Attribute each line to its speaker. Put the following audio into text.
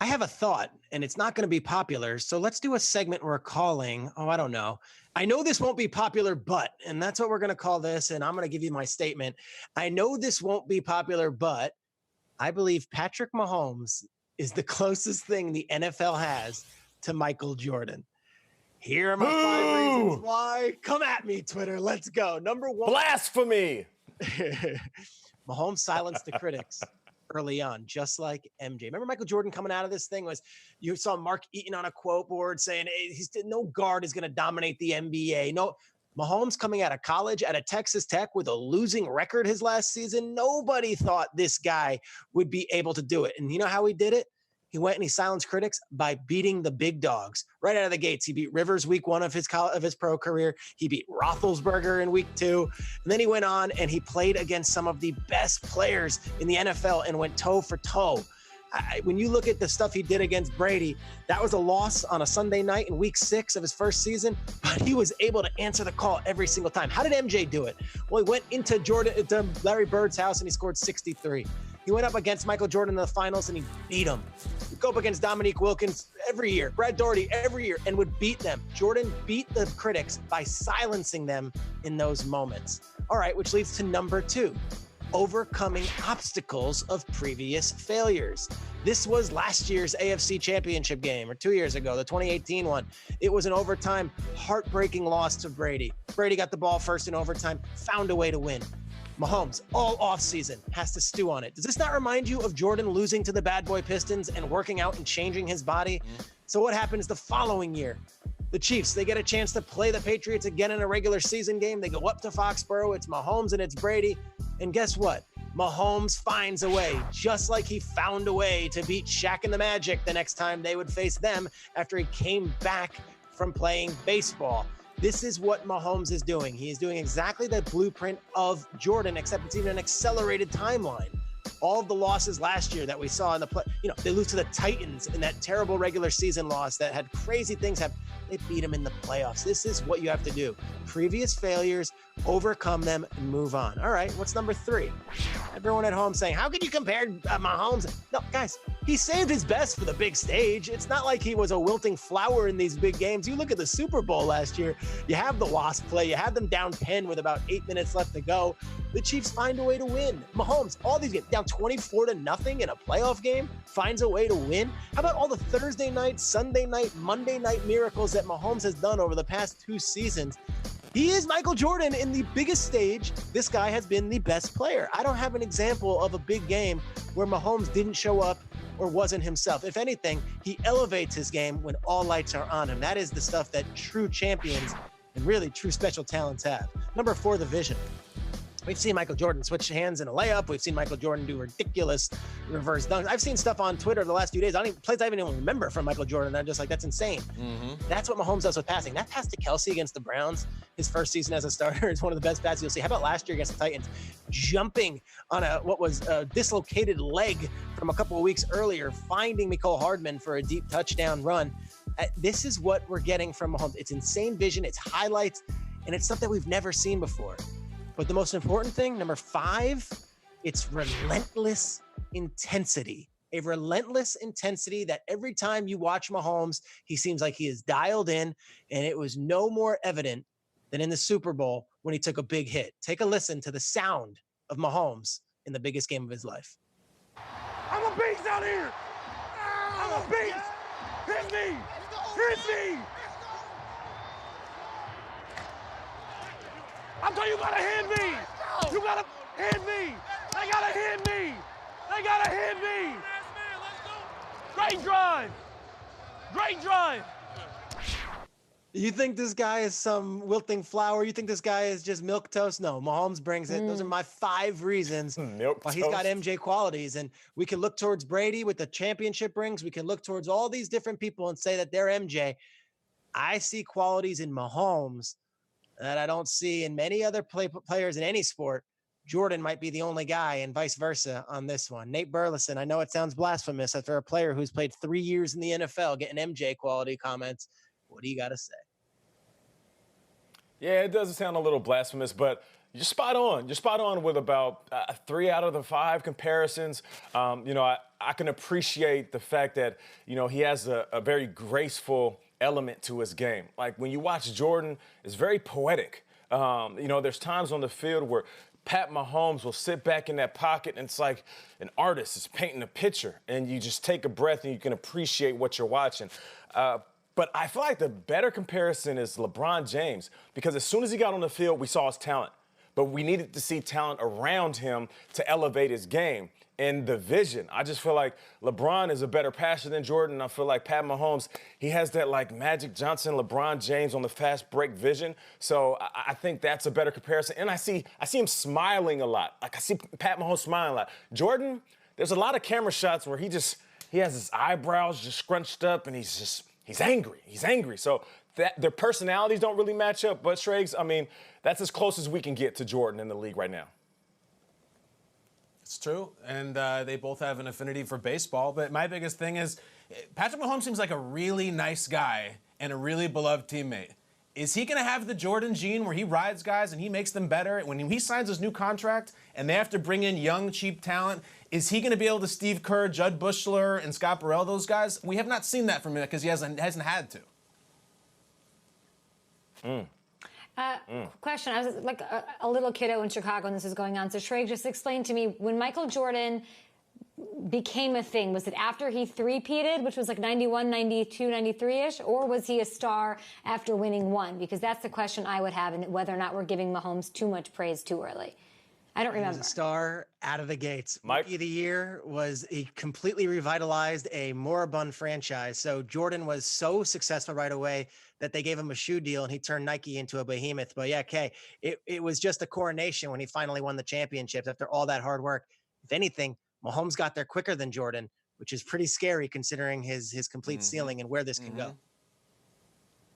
Speaker 1: I have a thought, and it's not going to be popular. So let's do a segment we're calling, I don't know. I know this won't be popular, but, and that's what we're going to call this. And I'm going to give you my statement. I know this won't be popular, but I believe Patrick Mahomes is the closest thing the NFL has to Michael Jordan. Here are my 5 reasons why. Come at me, Twitter. Let's go. Number 1.
Speaker 2: Blasphemy.
Speaker 1: Mahomes silenced the critics early on, just like MJ. Remember Michael Jordan coming out of this thing you saw Mark Eaton on a quote board saying, hey, no guard is going to dominate the NBA. No, Mahomes coming out of college at a Texas Tech with a losing record his last season. Nobody thought this guy would be able to do it. And you know how he did it? He went and he silenced critics by beating the big dogs right out of the gates. He beat Rivers week 1 of his pro career. He beat Roethlisberger in week 2. And then he went on and he played against some of the best players in the NFL and went toe for toe. When you look at the stuff he did against Brady, that was a loss on a Sunday night in week 6 of his first season, but he was able to answer the call every single time. How did MJ do it? Well, he went into Larry Bird's house and he scored 63. He went up against Michael Jordan in the finals and he beat him. He'd go up against Dominique Wilkins every year, Brad Daugherty every year, and would beat them. Jordan beat the critics by silencing them in those moments. All right, which leads to number 2. Overcoming obstacles of previous failures. This was last year's AFC Championship game, or 2 years ago, the 2018 one. It was an overtime, heartbreaking loss to Brady. Brady got the ball first in overtime, found a way to win. Mahomes, all offseason, has to stew on it. Does this not remind you of Jordan losing to the bad boy Pistons and working out and changing his body? So what happens the following year? The Chiefs, they get a chance to play the Patriots again in a regular season game. They go up to Foxborough. It's Mahomes and it's Brady. And guess what? Mahomes finds a way, just like he found a way to beat Shaq and the Magic the next time they would face them after he came back from playing baseball. This is what Mahomes is doing. He is doing exactly the blueprint of Jordan, except it's even an accelerated timeline. All of the losses last year that we saw in the play, they lose to the Titans in that terrible regular season loss that had crazy things happen. They beat them in the playoffs. This is what you have to do. Previous failures, overcome them, and move on. All right, what's number 3? Everyone at home saying, how can you compare Mahomes? No, guys, he saved his best for the big stage. It's not like he was a wilting flower in these big games. You look at the Super Bowl last year, you have the Wasp play, you have them down 10 with about 8 minutes left to go. The Chiefs find a way to win. Mahomes, all these games, down 24-0 in a playoff game, finds a way to win. How about all the Thursday night, Sunday night, Monday night miracles that Mahomes has done over the past 2 seasons? He is Michael Jordan in the biggest stage. This guy has been the best player. I don't have an example of a big game where Mahomes didn't show up or wasn't himself. If anything, he elevates his game when all lights are on him. That is the stuff that true champions and really true special talents have. Number 4, the vision. We've seen Michael Jordan switch hands in a layup. We've seen Michael Jordan do ridiculous reverse dunks. I've seen stuff on Twitter the last few days. Plays I don't even remember from Michael Jordan. I'm just like, that's insane. That's what Mahomes does with passing. That pass to Kelsey against the Browns, his first season as a starter, is one of the best passes you'll see. How about last year against the Titans? Jumping on what was a dislocated leg from a couple of weeks earlier, finding Mecole Hardman for a deep touchdown run. This is what we're getting from Mahomes. It's insane vision. It's highlights. And it's stuff that we've never seen before. But the most important thing, number 5, it's relentless intensity. A relentless intensity that every time you watch Mahomes, he seems like he is dialed in, and it was no more evident than in the Super Bowl when he took a big hit. Take a listen to the sound of Mahomes in the biggest game of his life.
Speaker 3: I'm a beast out here. I'm a beast. Hit me. Hit me. I'm telling you, you gotta hit me. You gotta hit me. They gotta hit me. They gotta hit me. Great drive. Great drive.
Speaker 1: You think this guy is some wilting flower? You think this guy is just milquetoast? No, Mahomes brings it. Those are my 5 reasons why he's got MJ qualities. And we can look towards Brady with the championship rings. We can look towards all these different people and say that they're MJ. I see qualities in Mahomes that I don't see in many other players in any sport. Jordan might be the only guy, and vice versa on this one. Nate Burleson, I know it sounds blasphemous after a player who's played 3 years in the NFL getting MJ quality comments. What do you got to say?
Speaker 2: Yeah, it does sound a little blasphemous, but You're spot on. You're spot on with about 3 out of the 5 comparisons. I can appreciate the fact that, he has a very graceful element to his game. Like when you watch Jordan, it's very poetic. There's times on the field where Pat Mahomes will sit back in that pocket and it's like an artist is painting a picture and you just take a breath and you can appreciate what you're watching. But I feel like the better comparison is LeBron James because as soon as he got on the field, we saw his talent. But we needed to see talent around him to elevate his game. And the vision, I just feel like LeBron is a better passer than Jordan. I feel like Pat Mahomes, he has that like Magic Johnson, LeBron James on the fast break vision. So I think that's a better comparison. And I see him smiling a lot. Like I see Pat Mahomes smiling a lot. Jordan, there's a lot of camera shots where he has his eyebrows just scrunched up and he's angry. He's angry. So their personalities don't really match up. But Schrags, I mean, that's as close as we can get to Jordan in the league right now.
Speaker 4: It's true, and they both have an affinity for baseball. But my biggest thing is Patrick Mahomes seems like a really nice guy and a really beloved teammate. Is he going to have the Jordan gene where he rides guys and he makes them better? When he signs his new contract and they have to bring in young, cheap talent, is he going to be able to Steve Kerr, Judd Bushler, and Scott Burrell, those guys? We have not seen that from him because he hasn't had to.
Speaker 5: Question. I was like a little kiddo in Chicago when this was going on. So Schrager, just explain to me, when Michael Jordan became a thing, was it after he three-peated, which was like 91, 92, 93-ish, or was he a star after winning one? Because that's the question I would have, and whether or not we're giving Mahomes too much praise too early. I don't remember.
Speaker 1: He was a star out of the gates.
Speaker 2: Mike?
Speaker 1: Rookie of the Year he completely revitalized a moribund franchise. So Jordan was so successful right away that they gave him a shoe deal and he turned Nike into a behemoth. But yeah, Kay, it was just a coronation when he finally won the championships after all that hard work. If anything, Mahomes got there quicker than Jordan, which is pretty scary considering his complete ceiling and where this can go.